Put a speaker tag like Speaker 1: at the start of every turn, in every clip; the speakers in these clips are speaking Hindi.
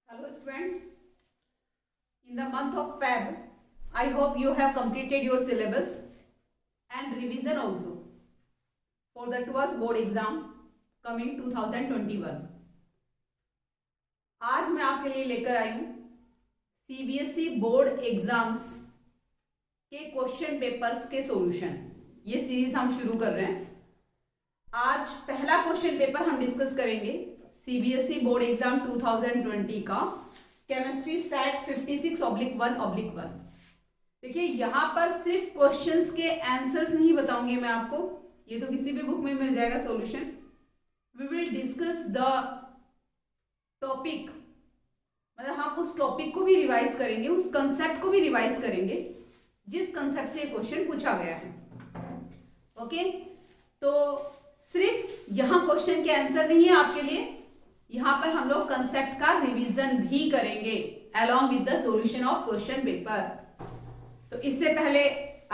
Speaker 1: Hello students, in the month of Feb, I hope you have completed your syllabus and revision also for the 12th board exam coming 2021. आज मैं आपके लिए लेकर आई हूँ सीबीएसई बोर्ड एग्जाम्स के क्वेश्चन पेपर्स के सॉल्यूशन। ये सीरीज हम शुरू कर रहे हैं। आज पहला क्वेश्चन पेपर हम डिस्कस करेंगे सीबीएसई बोर्ड एग्जाम 2020 का केमिस्ट्री सेट 56/1/1। देखिए यहाँ पर सिर्फ क्वेश्चंस के आंसर्स नहीं बताऊंगी मैं आपको, ये तो किसी भी बुक में मिल जाएगा solution. We will discuss the topic, मतलब हम उस टॉपिक को भी रिवाइज करेंगे, उस कंसेप्ट को भी रिवाइज करेंगे जिस कंसेप्ट से ये क्वेश्चन पूछा गया है। ओके, तो सिर्फ यहाँ क्वेश्चन के आंसर नहीं है आपके लिए, यहाँ पर हम लोग कंसेप्ट का रिवीजन भी करेंगे along with the solution of question paper. तो इससे पहले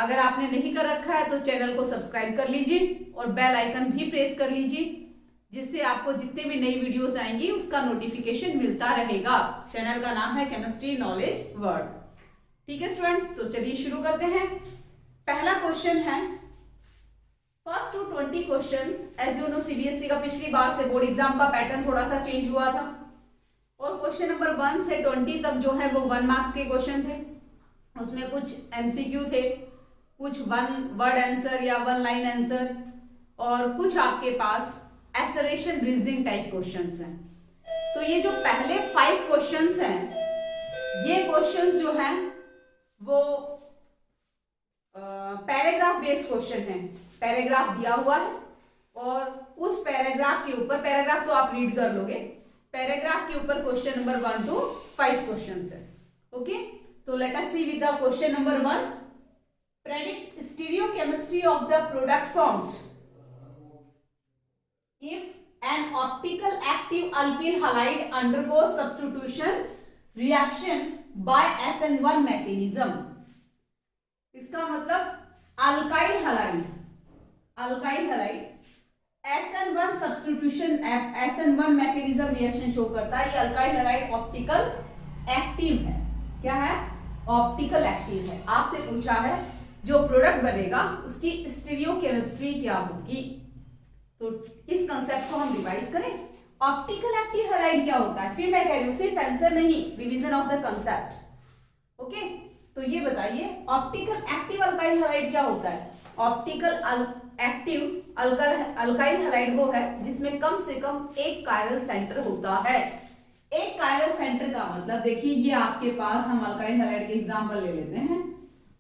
Speaker 1: अगर आपने नहीं कर रखा है तो चैनल को सब्सक्राइब कर लीजिए और बेल आइकन भी प्रेस कर लीजिए, जिससे आपको जितने भी नई वीडियोस आएंगी उसका नोटिफिकेशन मिलता रहेगा। चैनल का नाम है केमिस्ट्री नॉलेज वर्ल्ड। ठीक है स्टूडेंट्स, तो चलिए शुरू करते हैं। पहला क्वेश्चन है first to 20 question. As you know CBSE का पिछली बार से बोर्ड एग्जाम का पैटर्न थोड़ा सा चेंज हुआ था और क्वेश्चन नंबर 1 से 20 तक जो है वो 1 मार्क्स के क्वेश्चन थे। उसमें कुछ एमसीक्यू थे, कुछ 1 वर्ड आंसर या 1 लाइन आंसर, और कुछ आपके पास एसरेशन रीजनिंग टाइप क्वेश्चंस हैं। तो ये जो पहले 5 क्वेश्चंस हैं, ये क्वेश्चंस जो हैं वो पैराग्राफ बेस्ड क्वेश्चन है। पैराग्राफ दिया हुआ है और उस पैराग्राफ के ऊपर, पैराग्राफ तो आप रीड कर लोगे, पैराग्राफ के ऊपर क्वेश्चन नंबर 1 to 5 क्वेश्चंस है। ओके, तो let us see with the question number 1। Predict stereochemistry of the product formed if an optical active alkyl halide undergoes substitution reaction by SN1 mechanism। इसका मतलब alkyl halide SN1 substitution SN1 mechanism reaction show करता है। ये अल्काइल हलाइड ऑप्टिकल एक्टिव है। क्या है? ऑप्टिकल एक्टिव है। आपसे पूछा है जो प्रोडक्ट बनेगा उसकी स्टीरियोकेमिस्ट्री क्या होगी, तो इस कंसेप्ट को हम रिवाइज करें। ऑप्टिकल एक्टिव हलाइड क्या होता है? फिर मैं कह रही हूं सिर्फ आंसर नहीं, revision of the concept. Okay, तो ये बताइए ऑप्टिकल एक्टिव अल्काइल हलाइड क्या होता है? ऑप्टिकल एक्टिव अल्काइल हलाइड वो है जिसमें कम से कम एक कायरल सेंटर होता है। एक कायरल सेंटर का मतलब देखिए, ये आपके पास हम अल्काइल हलाइड के एग्जांपल ले लेते हैं।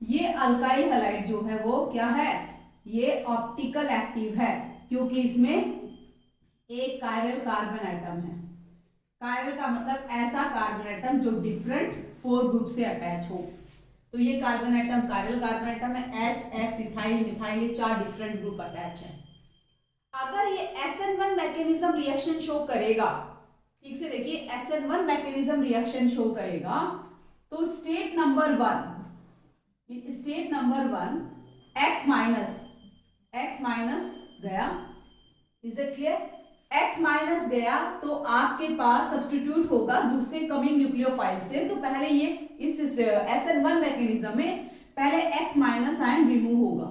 Speaker 1: ये अल्काइल हलाइड जो है वो क्या है? ये ऑप्टिकल एक्टिव है क्योंकि इसमें एक कायरल कार्बन एटम है। कायरल का मतलब ऐसा कार्बन एटम जो डिफरेंट 4 ग्रुप से अटैच हो। तो ये carbon atom chiral carbon atom है, H, X, इथाइल, मिथाइल, ये 4 डिफरेंट ग्रुप अटैच है। अगर ये SN1 मैकेनिज्म रिएक्शन शो करेगा, ठीक से देखिए, SN1 मैकेनिज्म रिएक्शन शो करेगा तो स्टेट नंबर 1 X माइनस गया। Is it clear? X minus गया तो आपके पास सब्स्टिट्यूट होगा दूसरे कमिंग न्यूक्लियोफाइल से। तो पहले ये इस SN1 मैकेनिज्म में पहले X माइनस आयन रिमूव होगा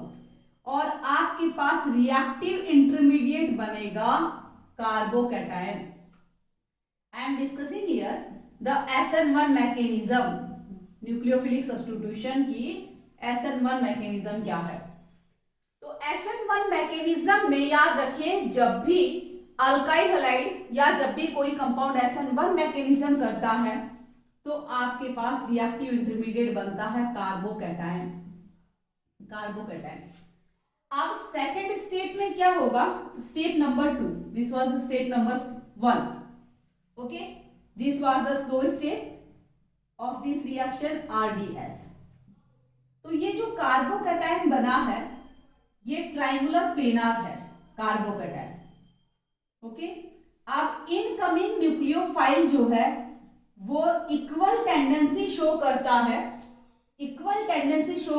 Speaker 1: और आपके पास रिएक्टिव इंटरमीडिएट बनेगा carbocation. I am discussing here the SN1 mechanism, nucleophilic substitution की SN1 मैकेनिज्म क्या है। तो SN1 मैकेनिज्म में याद रखिए, जब भी अल्काइल हलाइड या जब भी कोई कंपाउंड SN1 मैकेनिज्म करता है तो आपके पास रिएक्टिव इंटरमीडिएट बनता है कार्बोकैटायन। अब सेकंड स्टेट में क्या होगा? State number 2, this was the state number 1। Okay, this was the slow state of this reaction RDS। तो ये जो कार्बोकैटायन बना है ये ट्रायंगुलर प्लेनार है कार्बोकैटायन। ओके, अब इनकमिंग न्यूक्लियोफाइल जो है वो इक्वल टेंडेंसी शो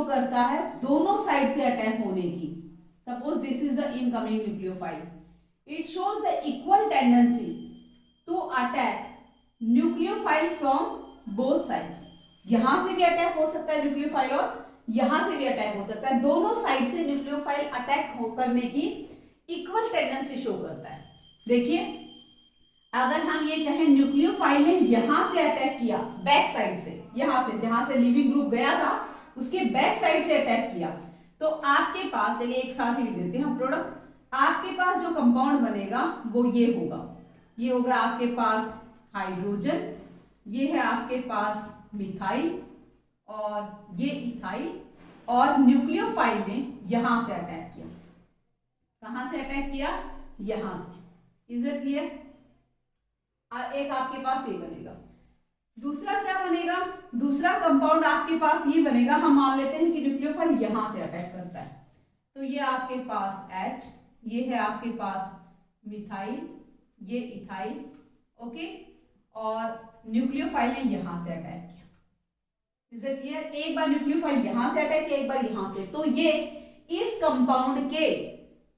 Speaker 1: करता है दोनों साइड से अटैक होने की। Suppose this is the incoming nucleophile, it shows the equal tendency to attack nucleophile from both sides. यहां से भी अटैक हो सकता है न्यूक्लियोफाइल और यहां से भी अटैक हो सकता है। दोनों साइड से न्यूक्लियोफाइल अटैक करने की इक्वल टेंडेंसी शो करता है। देखिए, अगर हम ये कहें न्यूक्लियोफाइल ने यहां से अटैक किया, बैक साइड से, यहां से जहां से लिविंग ग्रुप गया था उसके बैक साइड से अटैक किया, तो आपके पास, चलिए एक साथ ही लिख देते हैं हम प्रोडक्ट, आपके पास जो कंपाउंड बनेगा वो ये होगा। ये होगा आपके पास हाइड्रोजन, ये है आपके पास मिथाइल और ये इथाइल, और न्यूक्लियोफाइल ने यहां से अटैक किया। कहां से अटैक किया? यहां से। Is it clear? एक आपके पास ये बनेगा। दूसरा क्या बनेगा? दूसरा कंपाउंड आपके पास ये बनेगा। हम मान लेते हैं कि न्यूक्लियोफाइल यहां से अटैक करता है, तो ये आपके पास H, ये है आपके पास मिथाइल, ये इथाइल, ओके, और न्यूक्लियोफाइल ने यहां से अटैक किया। Is it clear? एक बार न्यूक्लियोफाइल यहां से अटैक किया, एक बार यहां से, तो ये इस कंपाउंड के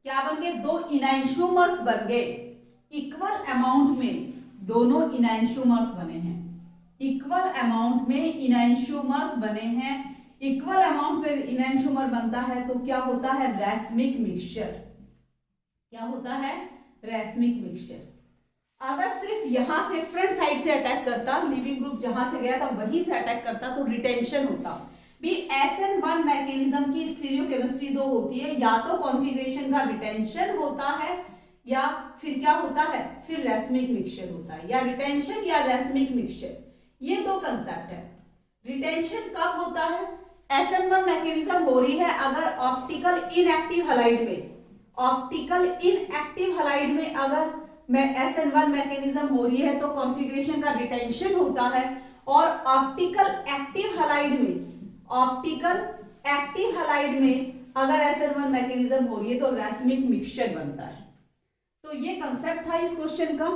Speaker 1: क्या बन गए? दो इनाइंशोमर्स बन गए। इक्वल अमाउंट में दोनों इनाइंशोमर्स बने हैं। इक्वल अमाउंट में इनाइंशोमर्स बने हैं। इक्वल अमाउंट में इनाइंशोमर बनता है तो क्या होता है? Racemic mixture. क्या होता है? Racemic mixture. अगर सिर्फ यहां से फ्रंट साइड से अटैक करता, लिविंग ग्रुप जहां से गया था वहीं से अटैक करता, तो रिटेंशन होता भी। SN1 मैकेनिज्म की स्टीरियोकेमिस्ट्री दो होती है, या तो कॉन्फ़िगरेशन का रिटेंशन होता है या फिर क्या होता है? फिर रैस्मिक मिक्सचर होता है, या रिटेंशन या रैस्मिक मिक्सचर, ये दो कंसेप्ट है। रिटेंशन कब होता है? SN1 मैकेनिज्म हो रही है अगर ऑप्टिकल इनएक्टिव हैलाइड में, ऑप्टिकल इनएक्टिव हैलाइड में अगर SN1 मैकेनिज्म हो रही है तो कॉन्फ़िगरेशन का रिटेंशन होता है, और ऑप्टिकल एक्टिव हैलाइड में, ऑप्टिकल एक्टिव हैलाइड में अगर SN1 मैकेनिज्म हो रही है तो रैस्मिक मिक्सचर बनता है। तो ये कंसेप्ट था इस क्वेश्चन का।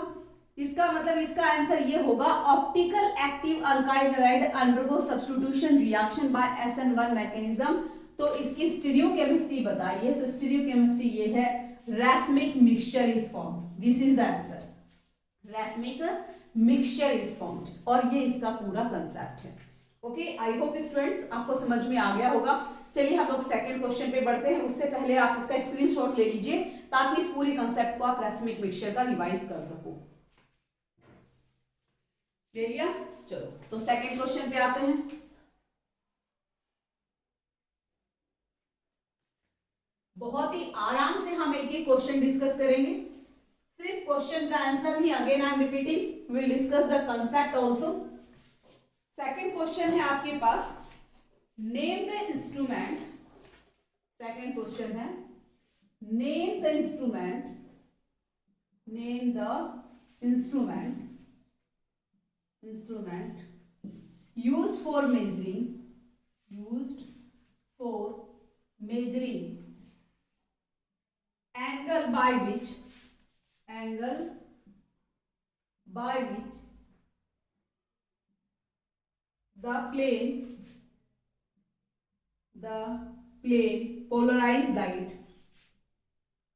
Speaker 1: इसका मतलब इसका आंसर ये होगा, optical active alkyl halide undergo substitution reaction by SN1 mechanism. तो इसकी स्टीरियोकेमिस्ट्री बताइए, तो स्टीरियोकेमिस्ट्री ये है, racemic mixture is formed. This is the answer, racemic mixture is formed, और ये इसका पूरा कंसेप्ट है। ओके, आई होप स्टूडेंट्स आपको समझ में आ गया होगा। चलिए हम लोग सेकंड क्वेश्चन पे बढ़ते हैं। उससे पहले आप इसका स्क्रीनशॉट ले लीजिए ताकि इस पूरी कंसेप्ट को आप रैस्मिक मिक्सचर का रिवाइज कर सको। ले लिया? चलो तो सेकंड क्वेश्चन पे आते हैं। बहुत ही आराम से हम एक एक क्वेश्चन डिस्कस करेंगे। सिर्फ क्वेश्चन का आंसर ही, again I am repeating, will discuss the concept also. Second question है आपके पास, name the instrument. Second question है, name the instrument, name the instrument used for measuring angle by which the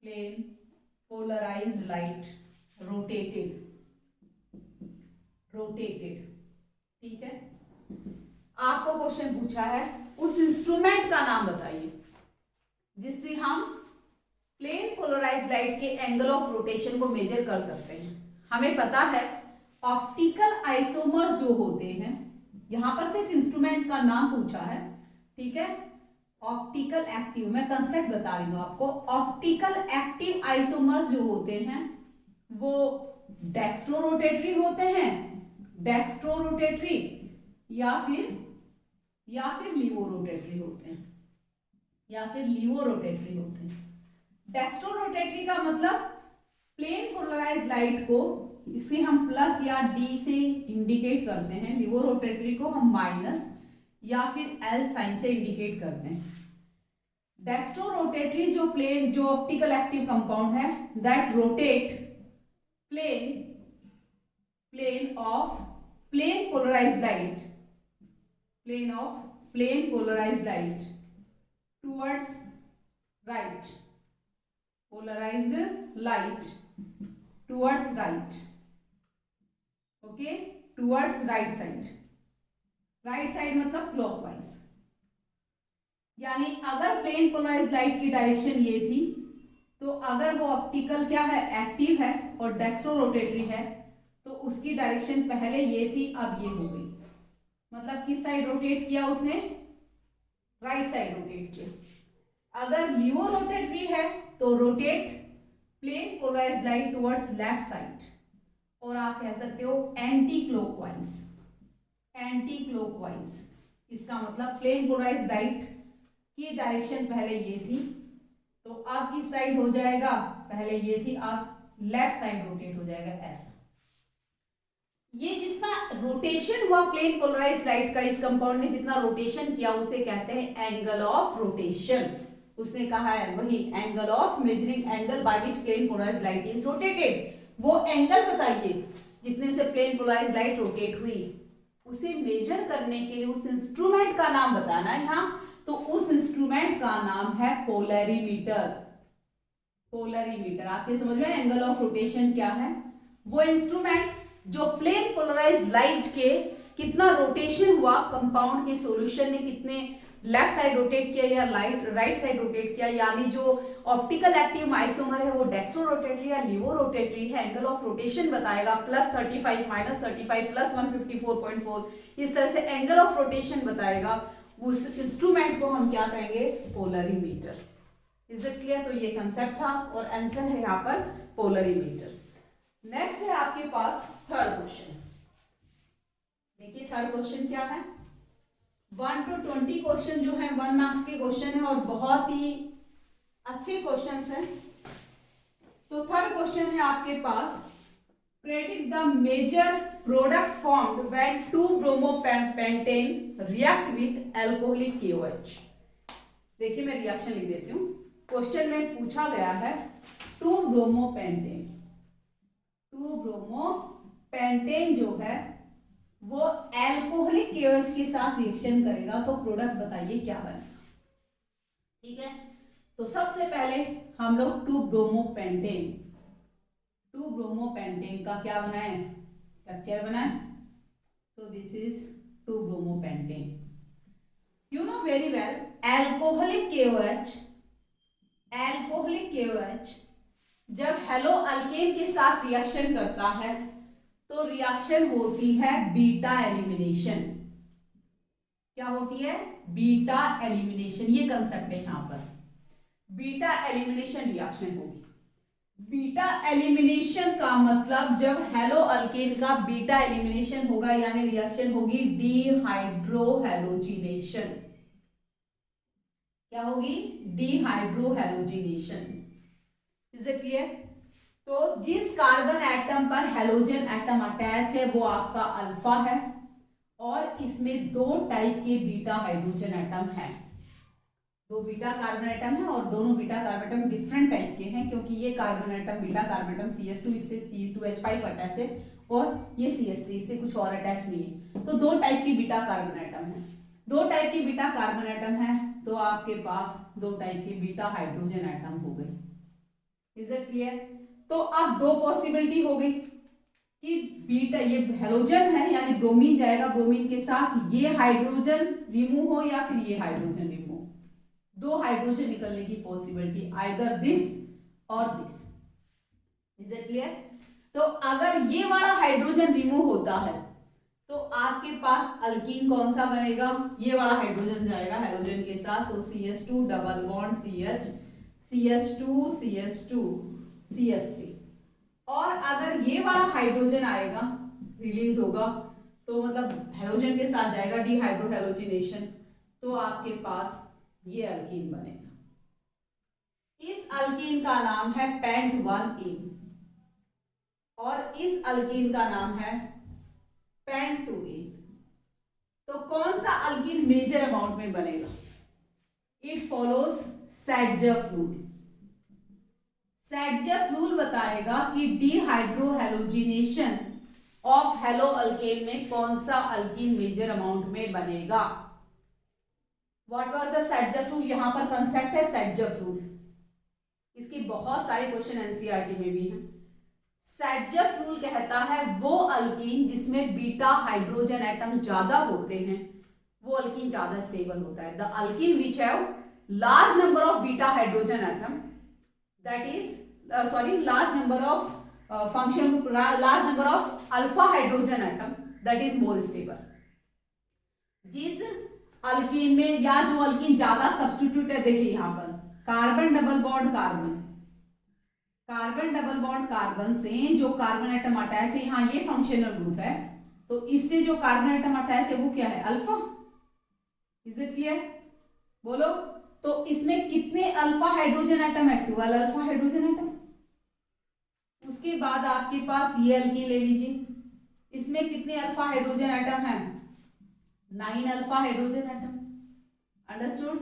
Speaker 1: plane polarized light rotated, ठीक है। आपको क्वेश्चन पूछा है उस इंस्ट्रूमेंट का नाम बताइए जिससे हम प्लेन पोलराइज्ड लाइट के एंगल ऑफ रोटेशन को मेजर कर सकते हैं। हमें पता है ऑप्टिकल आइसोमर्स जो होते हैं, यहां पर सिर्फ इंस्ट्रूमेंट का नाम पूछा है, ठीक है। ऑप्टिकल एक्टिव, मैं कंसेप्ट बता रही हूं आपको। ऑप्टिकल एक्टिव आइसोमर्स जो होते हैं वो डेक्स्ट्रो रोटेटरी होते हैं, डेक्स्ट्रो रोटेटरी या फिर लीवो रोटेटरी होते हैं, डेक्स्ट्रो रोटेटरी का मतलब प्लेन पोलराइज्ड लाइट को इसे हम प्लस या डी से इंडिकेट करते हैं, लीवो रोटेटरी को हम माइनस या फिर एल साइन से इंडिकेट करते हैं। डेक्स्ट्रो रोटेटरी जो ऑप्टिकल एक्टिव कंपाउंड है that rotate plane of plane polarized light towards right, polarized light towards right, okay, towards right side. Right side मतलब क्लॉकवाइज, यानी अगर प्लेन पोलराइज लाइट की डायरेक्शन ये थी, तो अगर वो ऑप्टिकल क्या है, एक्टिव है और डेक्स्ट्रो रोटेटरी है, तो उसकी डायरेक्शन पहले ये थी, अब ये हो गई। मतलब किस साइड रोटेट किया उसने, राइट साइड रोटेट किया। अगर लीवो रोटेटरी है तो rotate plane polarise light towards left side, और आप कह सकते हो एंटी क्लॉकवाइज। एंटी क्लॉकवाइज इसका मतलब प्लेन पोलराइज लाइट की डायरेक्शन पहले ये थी, तो अब किस साइड हो जाएगा, पहले ये थी, अब लेफ्ट साइड रोटेट हो जाएगा ऐसा। ये जितना रोटेशन हुआ प्लेन पोलराइज लाइट का, इस कंपाउंड ने जितना रोटेशन किया उसे कहते हैं एंगल ऑफ रोटेशन। उसने कहा है वही angle of measuring angle by which plane polarise light is rotated. वो एंगल बताइए जितने से प्लेन पोलराइज लाइट रोटेट हुई, उसे मेजर करने के लिए उस इंस्ट्रूमेंट का नाम बताना है यहाँ। तो उस इंस्ट्रूमेंट का नाम है पोलरीमीटर। पोलरीमीटर आपके समझ में एंगल ऑफ रोटेशन क्या है, वो इंस्ट्रूमेंट जो प्लेन पोलराइज लाइट के कितना रोटेशन हुआ कंपाउंड के सॉल्यूशन ने, कितने लेफ्ट साइड रोटेट किया या राइट साइड रोटेट किया, यानी जो ऑप्टिकल एक्टिव आइसोमर है वो डेक्स्ट्रो रोटेटरी या लीवो रोटेटरी है, एंगल ऑफ रोटेशन बताएगा +35 -35 +154.4, इस तरह से एंगल ऑफ रोटेशन बताएगा। उस इंस्ट्रूमेंट को हम क्या कहेंगे, पोलरीमीटर। Is it clear? तो ये कंसेप्ट था और आंसर है यहाँ पर पोलरीमीटर। नेक्स्ट है आपके पास थर्ड क्वेश्चन। देखिए थर्ड क्वेश्चन क्या है, 1 to 20 क्वेश्चन जो है 1 मार्क्स के क्वेश्चन है और बहुत ही अच्छे क्वेश्चंस हैं। तो थर्ड क्वेश्चन है आपके पास, predict the major product formed when 2 bromopentane react with alcoholic KOH। देखिए मैं रिएक्शन लिख देती हूँ। क्वेश्चन में पूछा गया है 2 ब्रोमोपेंटेन, 2 ब्रोमोपेंटेन जो है वो अल्कोहलिक KOH के साथ रिएक्शन करेगा, तो प्रोडक्ट बताइए क्या बनेगा। ठीक है, तो सबसे पहले हम लोग 2 ब्रोमोपेंटेन का क्या बनाए, स्ट्रक्चर बनाए। So this is 2 bromopentane. You know very well alcoholic KOH जब हेलो अल्केन के साथ रिएक्शन करता है तो रिएक्शन होती है बीटा एलिमिनेशन। क्या होती है, बीटा एलिमिनेशन। ये कंसेप्ट है यहां पर, बीटा एलिमिनेशन रिएक्शन होगी। बीटा एलिमिनेशन का मतलब जब हेलो अल्केन का बीटा एलिमिनेशन होगा, यानी रिएक्शन होगी डिहाइड्रोहेलोजिनेशन। क्या होगी, डिहाइड्रोहेलोजिनेशन। Is it clear? तो जिस कार्बन एटम पर हेलोजन एटम अटैच है वो आपका अल्फा है, और इसमें 2 टाइप के बीटा हाइड्रोजन एटम है। 2 बीटा कार्बन एटम है और दोनों beta carbon atom different type के हैं, क्योंकि ये carbon atom beta carbon atom CH2 इससे C2H5 अटैच है और ये CH3 इससे कुछ और अटैच नहीं है। तो 2 टाइप की बीटा कार्बन एटम है। 2 टाइप की बीटा कार्बन एटम है तो आपके पास 2 टाइप के बीटा हाइड्रोजन एटम हो गए। Is it clear? तो अब 2 पॉसिबिलिटी हो गई कि बीटा ये हेलोजन है यानी ब्रोमीन जाएगा, ब्रोमीन के साथ ये हाइड्रोजन रिमूव हो या फिर ये हाइड्रोजन रिमूव। 2 हाइड्रोजन निकलने की पॉसिबिलिटी, आइदर दिस और दिस। Is it clear? तो अगर ये वाला हाइड्रोजन रिमूव होता है तो आपके पास अल्कीन कौन सा बनेगा, ये वाला हाइड्रोजन जाएगा हेलोजन के साथ, तो CH2 double bond CH, CH2 CH2 CH3। और अगर ये वाला हाइड्रोजन आएगा, रिलीज होगा, तो मतलब हेलोजन के साथ जाएगा डिहाइड्रोहेलोजिनेशन, तो आपके पास ये अल्कीन बनेगा। इस अल्कीन का नाम है पेंट1इन और इस अल्कीन का नाम है पेंट2इन। तो कौन सा अल्कीन मेजर अमाउंट में बनेगा? It follows Saytzeff rule. Saytzeff rule बताएगा कि डिहाइड्रोहेलोजिनेशन ऑफ हेलो अल्केन में कौन सा अल्कीन मेजर अमाउंट में बनेगा। What was the Saytzeff rule? यहां पर कंसेप्ट है सैडजर्फ रूल। इसके बहुत सारे क्वेश्चन एनसीईआरटी में भी हैं। सैडजेफ रूल कहता है वो अल्कीन जिसमें बीटा हाइड्रोजन एटम ज्यादा होते हैं वो अल्कीन ज्यादा स्टेबल होता है। The alkyne which have large number of beta hydrogen atom, that is large number of function group, large number of alpha hydrogen atom, that is more stable। जिस अल्कीन में या जो अल्कीन ज्यादा सब्स्टिट्यूट है, देखिए यहाँ पर carbon double bond carbon, carbon double bond carbon से जो कार्बन एटम अटैच है, यहाँ ये फंक्शनल ग्रुप है, तो इससे जो कार्बन एटम अटैच है वो क्या है, अल्फा। Is it clear? बोलो। तो इसमें कितने अल्फा हाइड्रोजन एटम है, 12 अल्फा हाइड्रोजन एटम। उसके बाद आपके पास ये अल्कीन ले लीजिए, इसमें कितने अल्फा हाइड्रोजन एटम है, 9 alpha hydrogen atom. Understood?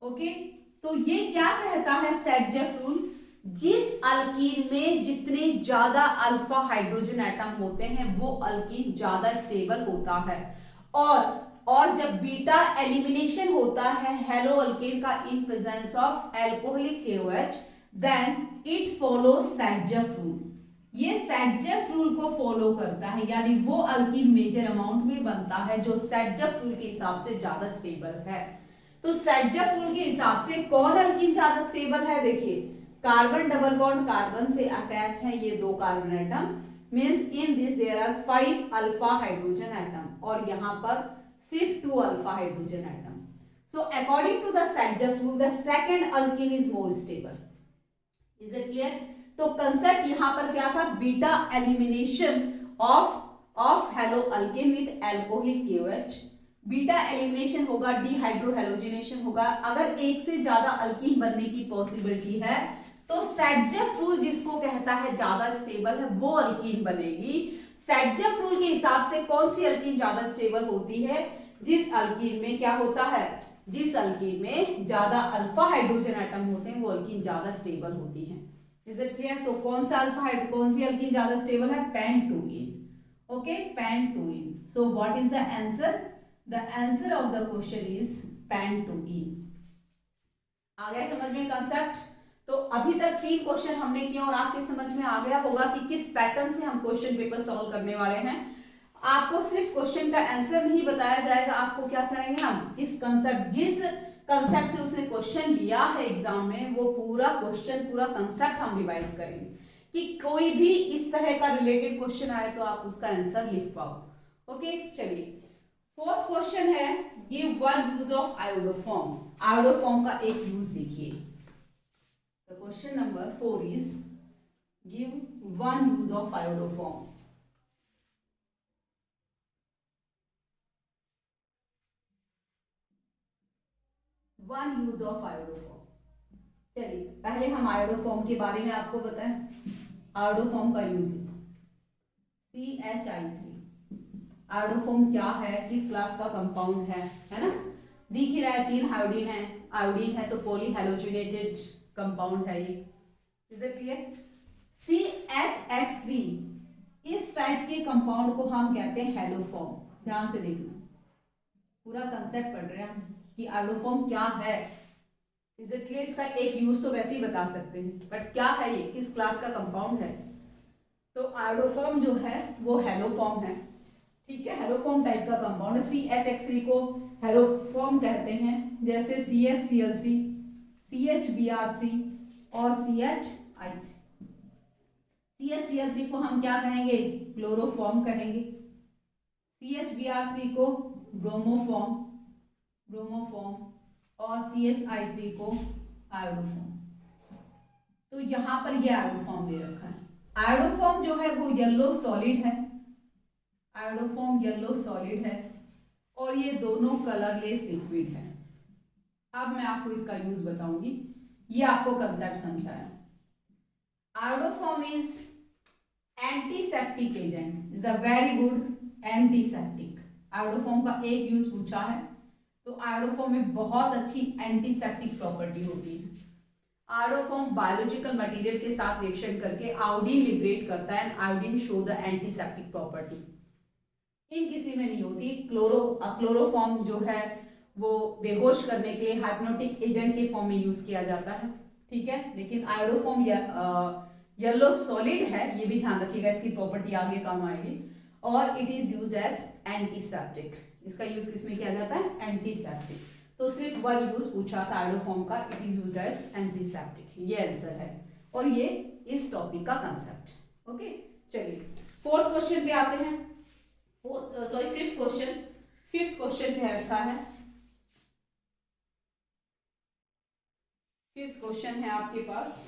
Speaker 1: Okay. तो ये क्या कहता है सैडजेफ रूल, जिस अल्कीन में जितने ज्यादा अल्फा हाइड्रोजन एटम होते हैं वो अल्कीन ज्यादा स्टेबल होता है। और जब बीटा एलिमिनेशन होता है हेलो अल्केन का in presence of alcoholic KOH, then it follow Saytzeff rule. ये सैडजेफ रूल को फॉलो करता है, यानी वो अल्कीन मेजर अमाउंट में बनता है जो सैडजेफ रूल के हिसाब से ज्यादा स्टेबल है। तो सैडजेफ रूल के हिसाब से कौन अल्कीन ज्यादा स्टेबल है, देखिए कार्बन डबल बॉन्ड कार्बन से अटैच है ये 2 carbon atom, means in this there are 5 alpha hydrogen atom, और यहाँ पर सिर्फ 2 alpha hydrogen atom. So according to the Saytzeff rule the second alkene is more stable. Is it clear? तो कंसेप्ट यहां पर क्या था, beta elimination of halo alkane with alcoholic KOH। Beta elimination होगा, डीहाइड्रोहेलोजिनेशन होगा। अगर एक से ज्यादा अल्कीन बनने की पॉसिबिलिटी है तो सैडजेफ रूल जिसको कहता है ज्यादा स्टेबल है वो अल्कीन बनेगी। सैडजेफ रूल के हिसाब से कौन सी अल्कीन ज्यादा स्टेबल होती है, जिस अल्कीन में क्या होता है, जिस अल्कीन में ज्यादा अल्फा हाइड्रोजन एटम होते हैं वो अल्कीन ज्यादा स्टेबल होती है। Is it clear? तो कौन सा कौन सी अल्कीन ज्यादा स्टेबल है, pentene. Okay, pentene. So what is the answer? The answer of the question is pentene. आ गया समझ में कंसेप्ट? तो अभी तक 3 क्वेश्चन हमने किए और आपके समझ में आ गया होगा कि किस पैटर्न से हम क्वेश्चन पेपर सॉल्व करने वाले हैं। आपको सिर्फ क्वेश्चन का आंसर नहीं बताया जाएगा, आपको क्या करेंगे हम, इस कंसेप्ट, जिस कंसेप्ट से उसने क्वेश्चन लिया है एग्जाम में, वो पूरा क्वेश्चन, पूरा कंसेप्ट हम रिवाइज करेंगे कि कोई भी इस तरह का रिलेटेड क्वेश्चन आए तो आप उसका आंसर लिख पाओ। ओके, चलिए 4th क्वेश्चन है, give one use of iodoform. Iodoform का एक यूज लिखिए। The question number 4 is give one use of iodoform. One use of iodoform. चलिए पहले हम आयोडोफॉर्म के बारे में आपको बताएं। आयोडोफॉर्म का यूज CH3। आयोडोफॉर्म क्या है, किस क्लास का कंपाउंड है ना? दिख ही रहा है 3 आयोडीन है, आयोडीन है तो पॉलीहैलोजिनेटेड कंपाउंड है ये। Is it clear? CHX3 इस टाइप के कंपाउंड को हम कहते हैं हैलोफॉर्म। ध्यान से देखना, पूरा कंसेप्ट पढ़ रहे हैं हम कि आयोडोफॉर्म क्या है। Is it clear? इसका एक यूज तो वैसे ही बता सकते हैं, बट क्या है ये, किस क्लास का कंपाउंड है। तो आयोडोफॉर्म जो है वो हैलोफॉर्म है, ठीक है, हैलोफॉर्म टाइप का कंपाउंड है। CHX3 को हैलोफॉर्म कहते हैं, जैसे CHCl3, CHBr3 और CHI3। CHCl3 को हम क्या कहेंगे, क्लोरोफॉर्म कहेंगे। CHBr3 को ब्रोमोफॉर्म और CHI3 को आयोडोफॉर्म। तो यहां पर ये आयोडोफॉर्म दे रखा है। आयोडोफॉर्म जो है वो येलो सॉलिड है, आयोडोफॉर्म येलो सॉलिड है और ये दोनों कलरलेस लिक्विड है। अब मैं आपको इसका यूज बताऊंगी, ये आपको कंसेप्ट समझाया। Iodoform is antiseptic agent, is a very good antiseptic. Iodoform का एक यूज पूछा है, तो आयोडोफॉर्म में बहुत अच्छी एंटीसेप्टिक प्रॉपर्टी होती है। आयोडोफॉर्म बायोलॉजिकल मटेरियल के साथ रिएक्शन करके आयोडीन लिबरेट करता है, iodine show the antiseptic property. इन किसी में नहीं होती। क्लोरोफॉर्म जो है वो बेहोश करने के लिए हाइप्नोटिक एजेंट के फॉर्म में यूज किया जाता है, ठीक है, लेकिन आयोडोफॉर्म येलो सॉलिड है, ये भी ध्यान रखिएगा, इसकी प्रॉपर्टी आगे काम आएगी। और it is used as antiseptic, इसका यूज किसमें किया जाता है, एंटीसेप्टिक। तो सिर्फ वन यूज पूछा था आयोडोफॉर्म का, it is used as antiseptic, ये आंसर है और ये इस टॉपिक का कंसेप्ट। ओके, चलिए फोर्थ क्वेश्चन पे आते हैं। फिफ्थ क्वेश्चन क्या रखा है, फिफ्थ क्वेश्चन है आपके पास,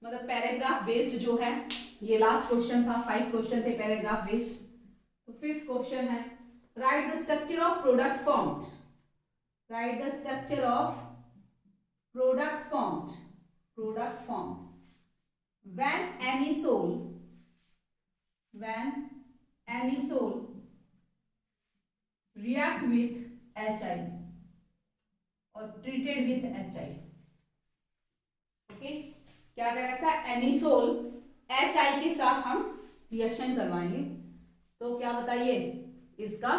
Speaker 1: मतलब पैराग्राफ बेस्ड जो है, ये लास्ट क्वेश्चन था, 5 क्वेश्चन थे पैराग्राफ बेस्ड। तो फिफ्थ क्वेश्चन है, right the structure of product formed, right the structure of product formed when any sole react with HI और treated with HI। ओके, क्या कर रखा है, एनिसोल HI के साथ हम रिएक्शन करवाएंगे। तो क्या बताइए, इसका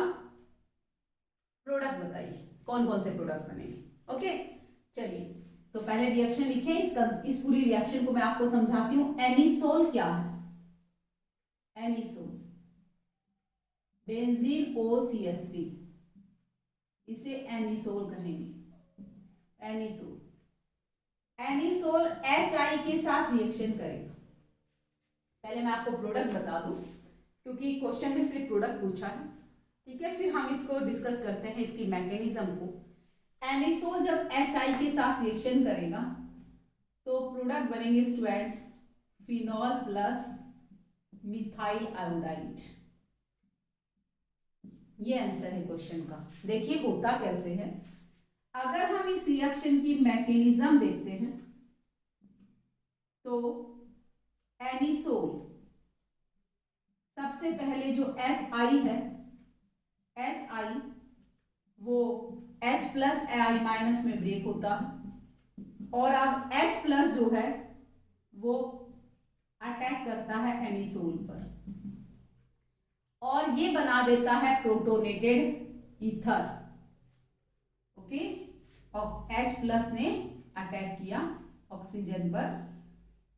Speaker 1: प्रोडक्ट बताइए, कौन कौन से प्रोडक्ट बनेंगे। ओके, चलिए तो पहले रिएक्शन लिखे, इस पूरी रिएक्शन को मैं आपको समझाती हूं। एनिसोल क्या है, एनिसोल बेंजीन OCH3, इसे एनिसोल कहेंगे। एनिसोल HI के साथ रिएक्शन करेगा। पहले मैं आपको प्रोडक्ट बता दूं, क्योंकि क्वेश्चन में सिर्फ प्रोडक्ट पूछा है, ठीक है, फिर हम इसको डिस्कस करते हैं, इसकी मैकेनिज्म को। एनिसोल जब HI के साथ रिएक्शन करेगा तो प्रोडक्ट बनेंगे students phenol plus methyl iodide. ये आंसर है क्वेश्चन का। देखिए होता कैसे है, अगर हम इस रिएक्शन की मैकेनिज्म देखते हैं तो एनिसोल सबसे पहले जो HI है, HI वो H प्लस AI माइनस में ब्रेक होता है और अब H प्लस जो है वो अटैक करता है एनिसोल पर और ये बना देता है प्रोटोनेटेड ईथर। ओके, और H प्लस ने अटैक किया ऑक्सीजन पर,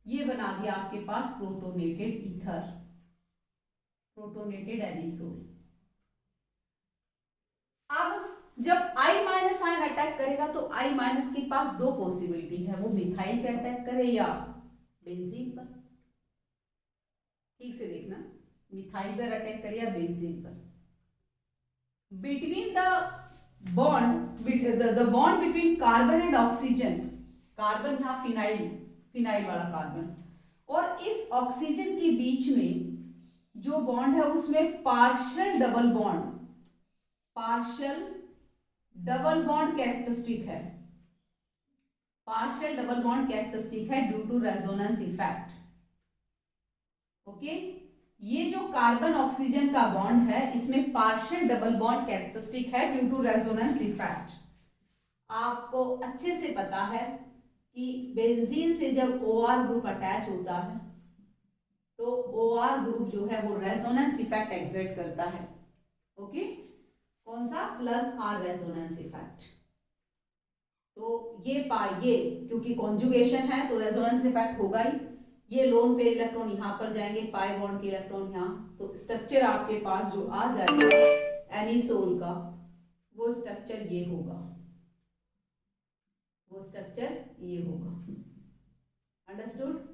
Speaker 1: ये बना दिया आपके पास प्रोटोनेटेड ईथर, प्रोटोनेटेड एनिसोल। अब जब I माइनस आयन अटैक करेगा तो I माइनस के पास दो पॉसिबिलिटी है, वो मिथाइल पे अटैक करे या बेंजीन पर। ठीक से देखना, मिथाइल पर अटैक करे या बेंजीन पर। Between the bond between carbon and oxygen, carbon यहाँ फिनाइल वाला कार्बन, और इस ऑक्सीजन के बीच में जो बॉन्ड है उसमें पार्शियल डबल बॉन्ड कैरेक्टरिस्टिक है, पार्शियल डबल बॉन्ड कैरेक्टरिस्टिक है due to resonance effect. Okay, ये जो कार्बन ऑक्सीजन का बॉन्ड है इसमें पार्शियल डबल बॉन्ड कैरेक्टरिस्टिक है ड्यू टू रेजोनेंस इफेक्ट। आपको अच्छे से पता है कि बेंजीन से जब OR ग्रुप अटैच होता है तो OR ग्रुप जो है वो रेजोनेंस इफेक्ट एक्सर्ट करता है। ओके, कौन सा, प्लस R रेजोनेंस इफेक्ट। तो ये क्योंकि कॉन्जुगेशन है तो रेजोनेंस इफेक्ट होगा ही। ये लोन पेयर इलेक्ट्रॉन यहां पर जाएंगे, पाई बॉन्ड के इलेक्ट्रॉन यहां, तो स्ट्रक्चर आपके पास जो आ जाएगा एनिसोल का वो स्ट्रक्चर ये होगा, वो स्ट्रक्चर ये होगा। Understood?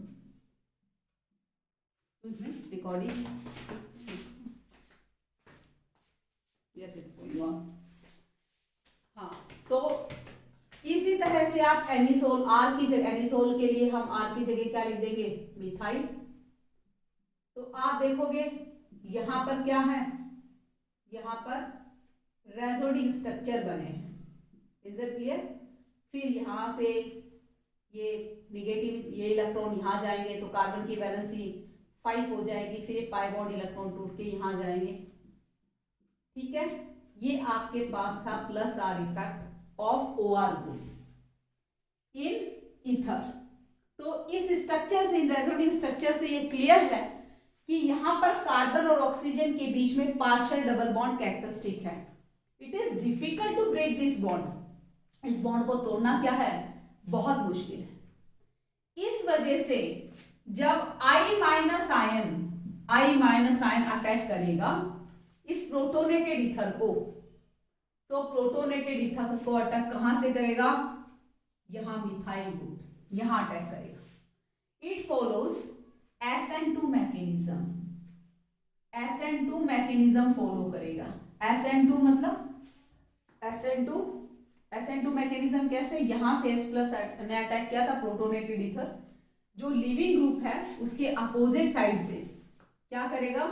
Speaker 1: Recording, yes it's going on. हाँ, तो इसी तरह से आप एनिसोल R की जगह, एनिसोल के लिए हम R की जगह क्या लिख देंगे, मिथाइल। तो आप देखोगे यहां पर क्या है, यहां पर रेजोडिंग स्ट्रक्चर बने हैं, इज इट क्लियर। फिर यहां से ये निगेटिव, ये इलेक्ट्रॉन यहां जाएंगे तो कार्बन की वैलेंसी 5 हो जाएगी, फिर ये पाई बॉन्ड इलेक्ट्रॉन टूट के यहां जाएंगे। ठीक है, ये आपके पास था plus R effect of OR group in ether. तो इस स्ट्रक्चर से, इन रेजोनेंस स्ट्रक्चर से ये क्लियर है कि यहां पर कार्बन और ऑक्सीजन के बीच में पार्शियल डबल बॉन्ड कैरेक्टरिस्टिक है। It is difficult to break this bond. इस बॉन्ड को तोड़ना क्या है, बहुत मुश्किल है। इस वजह से जब I माइनस आयन अटैक करेगा इस प्रोटोनेटेड ईथर को, तो प्रोटोनेटेड ईथर को अटैक कहां से करेगा, यहां मिथाइल ग्रुप, यहां अटैक करेगा. It follows SN2 mechanism, SN2 mechanism follow करेगा. SN2 मतलब SN2 मैकेनिज्म कैसे, यहां से H प्लस ने अटैक किया था प्रोटोनेटेड ईथर, जो लिविंग ग्रुप है उसके अपोजिट साइड से क्या करेगा,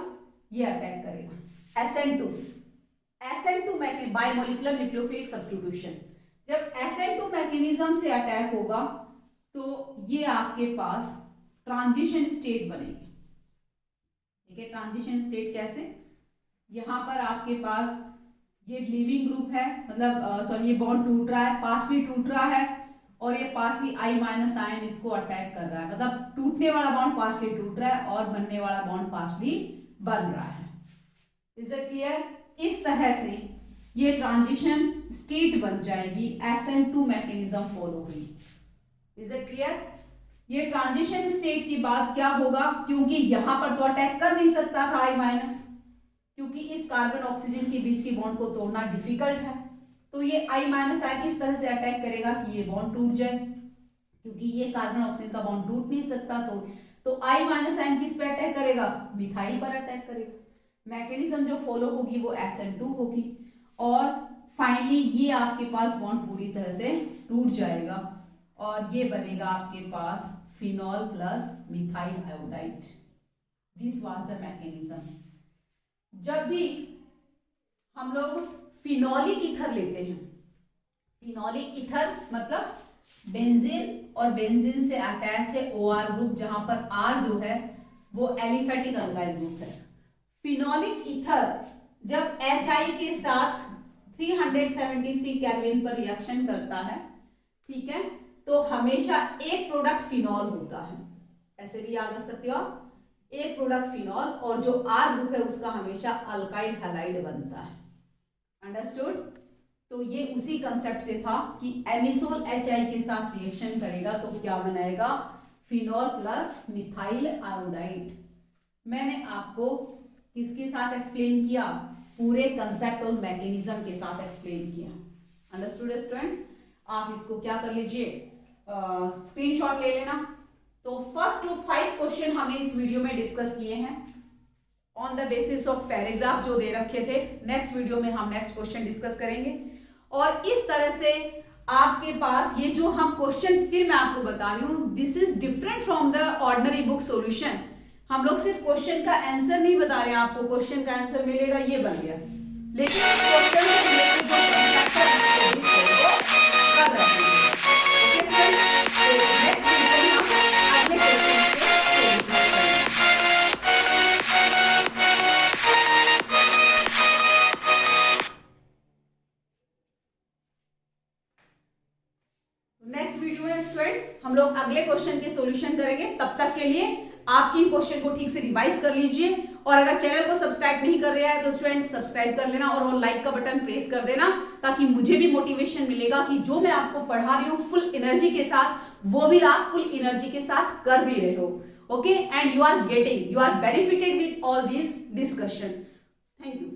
Speaker 1: ये अटैक करेगा. SN2 mechanism bimolecular nucleophilic substitution. जब SN2 मैकेनिज्म से अटैक होगा तो ये आपके पास ट्रांजिशन स्टेट बनेगी. ठीक है, ट्रांजिशन स्टेट कैसे, यहां पर आपके पास ये लिविंग ग्रुप है, मतलब सॉरी ये बॉन्ड टूट रहा है, पार्शली टूट रहा है, और ये पार्शली I माइनस आयन इसको अटैक कर रहा है, मतलब टूटने वाला बॉन्ड पार्शली टूट रहा है और बनने वाला बॉन्ड पार्शली बन रहा है. Is it clear. इस तरह से ये ट्रांजिशन स्टेट बन जाएगी, SN2 मैकेनिज्म फॉलो हुई. Is it clear. ये ट्रांजिशन स्टेट की बात क्या होगा, क्योंकि यहां पर तो अटैक कर नहीं सकता था I माइनस, क्योंकि इस कार्बन ऑक्सीजन के बीच की बॉन्ड को तोड़ना डिफिकल्ट है, तो ये I माइनस आयन इस तरह से अटैक करेगा कि ये बॉन्ड टूट जाए, क्योंकि ये कार्बन ऑक्सीजन का बॉन्ड टूट नहीं सकता, तो I माइनस आयन किस पे अटैक करेगा, मिथाइल पर अटैक करेगा. मैकेनिज्म जो फॉलो होगी वो SN2 होगी, और फाइनली ये आपके पास बॉन्ड पूरी तरह से टूट जाएगा और ये बनेगा आपके पास phenol plus methyl iodide. This was the mechanism. जब भी हम लोग फिनोलिक ईथर लेते हैं, फिनोलिक ईथर मतलब बेंजीन और बेंजीन से अटैच है OR ग्रुप, जहां पर R जो है वो एलिफेटिक अल्काइल ग्रुप है. फिनोलिक ईथर जब HI के साथ 373 केल्विन पर रिएक्शन करता है, ठीक है, तो हमेशा एक प्रोडक्ट फिनॉल होता है, ऐसे भी याद रख सकते हो आप, एक प्रोडक्ट फिनॉल, और जो R ग्रुप है उसका हमेशा अल्काइल हैलाइड बनता है. अंडरस्टूड. तो ये उसी कंसेप्ट से था कि एनिसोल HI के साथ रिएक्शन करेगा तो क्या बनाएगा, फिनॉल प्लस मिथाइल आयोडाइड. मैंने आपको किसके साथ एक्सप्लेन किया, पूरे कंसेप्ट और मैकेनिज्म के साथ एक्सप्लेन किया. Understood students. आप इसको क्या कर लीजिए, स्क्रीनशॉट ले लेना. तो फर्स्ट 5 क्वेश्चन हमने इस वीडियो में डिस्कस किए हैं on the basis of paragraph जो दे रखे थे. नेक्स्ट वीडियो में हम नेक्स्ट क्वेश्चन डिस्कस करेंगे, और इस तरह से आपके पास ये जो हम क्वेश्चन, फिर मैं आपको बता रही हूँ, this is different from the ordinary book solution. हम लोग सिर्फ क्वेश्चन का आंसर नहीं बता रहे हैं आपको, क्वेश्चन का आंसर मिलेगा ये बन गया, लेकिन क्वेश्चन से रिलेटेड जो कंसेप्ट है उसको कर रहे हैं. ओके फ्रेंड्स, तो नेक्स्ट वीडियो में हम अगले क्वेश्चन के सॉल्यूशन करेंगे. नेक्स्ट वीडियो में स्टूडेंट्स हम लोग अगले क्वेश्चन के सॉल्यूशन करेंगे. तब तक के लिए आप इन क्वेश्चन को ठीक से रिवाइज कर लीजिए, और अगर चैनल को सब्सक्राइब नहीं कर रहा है तो स्टूडेंट सब्सक्राइब कर लेना और लाइक का बटन प्रेस कर देना, ताकि मुझे भी मोटिवेशन मिलेगा कि जो मैं आपको पढ़ा रही हूँ फुल एनर्जी के साथ, वो भी आप फुल एनर्जी के साथ कर भी रहे हो. Okay, and you are benefited with all this discussion. Thank you.